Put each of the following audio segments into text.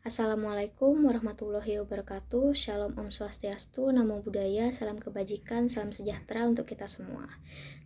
Assalamualaikum warahmatullahi wabarakatuh. Shalom Om Swastiastu, Namo Buddhaya, salam kebajikan, salam sejahtera untuk kita semua.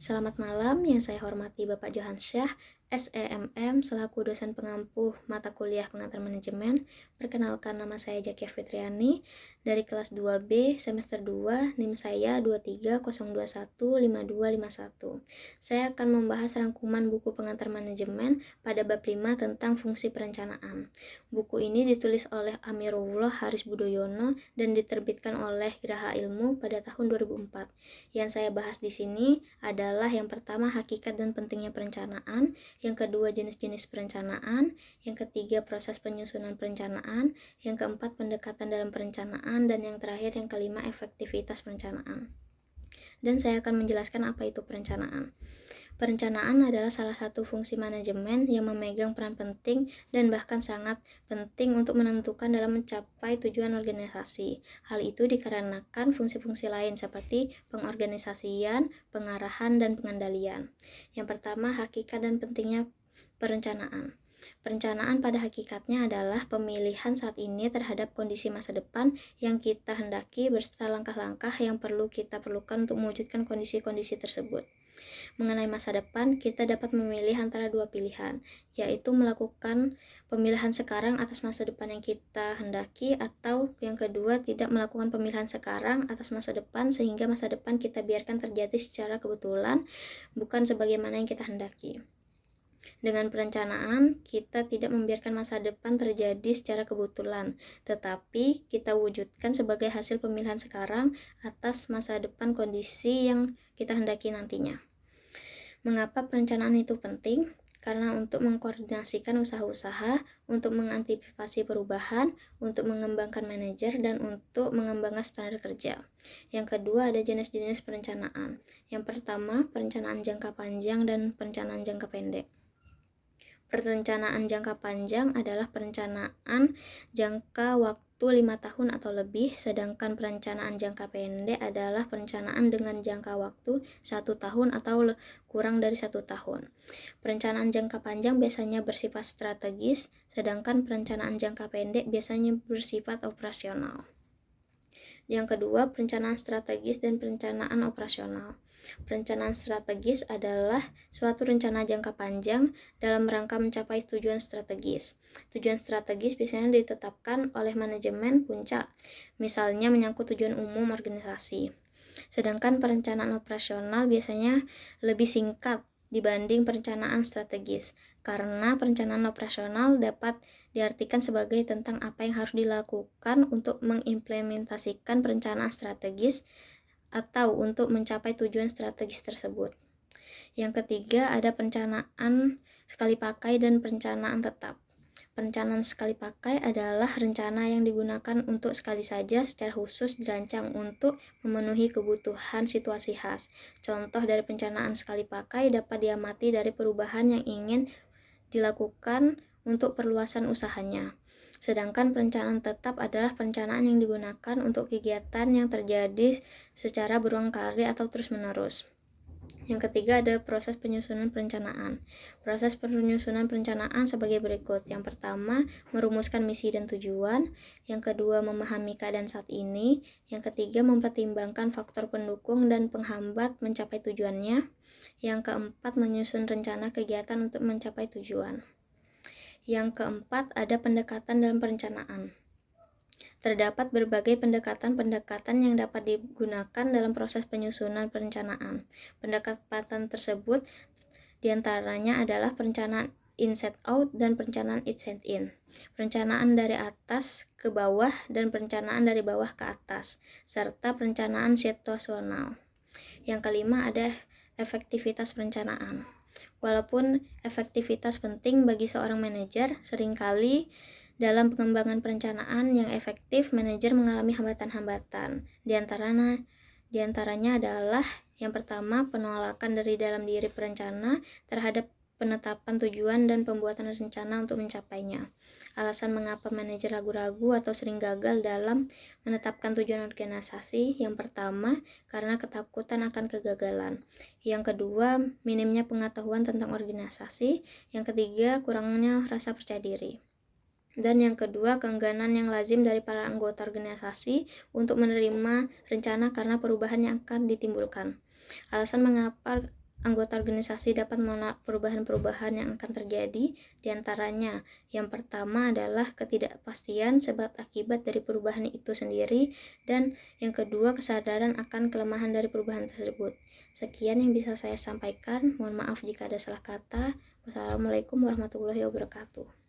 Selamat malam, yang saya hormati Bapak Johansyah, SEMM, selaku dosen pengampu mata kuliah pengantar manajemen. Perkenalkan, nama saya Jakia Fitriani, dari kelas 2B, semester 2, NIM saya 230215251. Saya akan membahas rangkuman buku pengantar manajemen pada bab 5 tentang fungsi perencanaan. Buku ini ditulis oleh Amirullah Haris Budoyono dan diterbitkan oleh Graha Ilmu pada tahun 2004. Yang saya bahas di sini adalah yang pertama, hakikat dan pentingnya perencanaan, yang kedua, jenis-jenis perencanaan, yang ketiga, proses penyusunan perencanaan, yang keempat, pendekatan dalam perencanaan, dan yang terakhir, yang kelima, efektivitas perencanaan. Dan saya akan menjelaskan apa itu perencanaan. Perencanaan adalah salah satu fungsi manajemen yang memegang peran penting dan bahkan sangat penting untuk menentukan dalam mencapai tujuan organisasi. Hal itu dikarenakan fungsi-fungsi lain seperti pengorganisasian, pengarahan, dan pengendalian. Yang pertama, hakikat dan pentingnya perencanaan. Perencanaan pada hakikatnya adalah pemilihan saat ini terhadap kondisi masa depan yang kita hendaki beserta langkah-langkah yang perlu kita perlukan untuk mewujudkan kondisi-kondisi tersebut. Mengenai masa depan, kita dapat memilih antara dua pilihan, yaitu melakukan pemilihan sekarang atas masa depan yang kita hendaki, atau yang kedua, tidak melakukan pemilihan sekarang atas masa depan sehingga masa depan kita biarkan terjadi secara kebetulan, bukan sebagaimana yang kita hendaki. Dengan perencanaan, kita tidak membiarkan masa depan terjadi secara kebetulan, tetapi kita wujudkan sebagai hasil pemilihan sekarang atas masa depan kondisi yang kita hendaki nantinya. Mengapa perencanaan itu penting? Karena untuk mengkoordinasikan usaha-usaha, untuk mengantisipasi perubahan, untuk mengembangkan manajer, dan untuk mengembangkan standar kerja. Yang kedua, ada jenis-jenis perencanaan. Yang pertama, perencanaan jangka panjang dan perencanaan jangka pendek. Perencanaan jangka panjang adalah perencanaan jangka waktu 5 tahun atau lebih, sedangkan perencanaan jangka pendek adalah perencanaan dengan jangka waktu 1 tahun atau kurang dari 1 tahun. Perencanaan jangka panjang biasanya bersifat strategis, sedangkan perencanaan jangka pendek biasanya bersifat operasional. Yang kedua, perencanaan strategis dan perencanaan operasional. Perencanaan strategis adalah suatu rencana jangka panjang dalam rangka mencapai tujuan strategis. Tujuan strategis biasanya ditetapkan oleh manajemen puncak, misalnya menyangkut tujuan umum organisasi. Sedangkan perencanaan operasional biasanya lebih singkat dibanding perencanaan strategis, karena perencanaan operasional dapat diartikan sebagai tentang apa yang harus dilakukan untuk mengimplementasikan perencanaan strategis atau untuk mencapai tujuan strategis tersebut. Yang ketiga, ada perencanaan sekali pakai dan perencanaan tetap. Perencanaan sekali pakai adalah rencana yang digunakan untuk sekali saja secara khusus dirancang untuk memenuhi kebutuhan situasi khas. Contoh dari perencanaan sekali pakai dapat diamati dari perubahan yang ingin dilakukan untuk perluasan usahanya. Sedangkan perencanaan tetap adalah perencanaan yang digunakan untuk kegiatan yang terjadi secara berulang kali atau terus-menerus. Yang ketiga, ada proses penyusunan perencanaan. Proses penyusunan perencanaan sebagai berikut. Yang pertama, merumuskan misi dan tujuan. Yang kedua, memahami keadaan saat ini. Yang ketiga, mempertimbangkan faktor pendukung dan penghambat mencapai tujuannya. Yang keempat, menyusun rencana kegiatan untuk mencapai tujuan. Yang keempat, ada pendekatan dalam perencanaan. Terdapat berbagai pendekatan-pendekatan yang dapat digunakan dalam proses penyusunan perencanaan. Pendekatan tersebut diantaranya adalah perencanaan inside out dan perencanaan outside in, perencanaan dari atas ke bawah dan perencanaan dari bawah ke atas, serta perencanaan situasional. Yang kelima, ada efektivitas perencanaan. Walaupun efektivitas penting bagi seorang manajer, seringkali dalam pengembangan perencanaan yang efektif, manajer mengalami hambatan-hambatan. Di antaranya adalah yang pertama, penolakan dari dalam diri perencana terhadap penetapan tujuan dan pembuatan rencana untuk mencapainya. Alasan mengapa manajer ragu-ragu atau sering gagal dalam menetapkan tujuan organisasi: yang pertama, karena ketakutan akan kegagalan. Yang kedua, minimnya pengetahuan tentang organisasi. Yang ketiga, kurangnya rasa percaya diri. Dan yang kedua, keengganan yang lazim dari para anggota organisasi untuk menerima rencana karena perubahan yang akan ditimbulkan. Alasan mengapa anggota organisasi dapat menolak perubahan-perubahan yang akan terjadi, diantaranya yang pertama adalah ketidakpastian sebab akibat dari perubahan itu sendiri, dan yang kedua kesadaran akan kelemahan dari perubahan tersebut. Sekian yang bisa saya sampaikan, mohon maaf jika ada salah kata. Wassalamualaikum warahmatullahi wabarakatuh.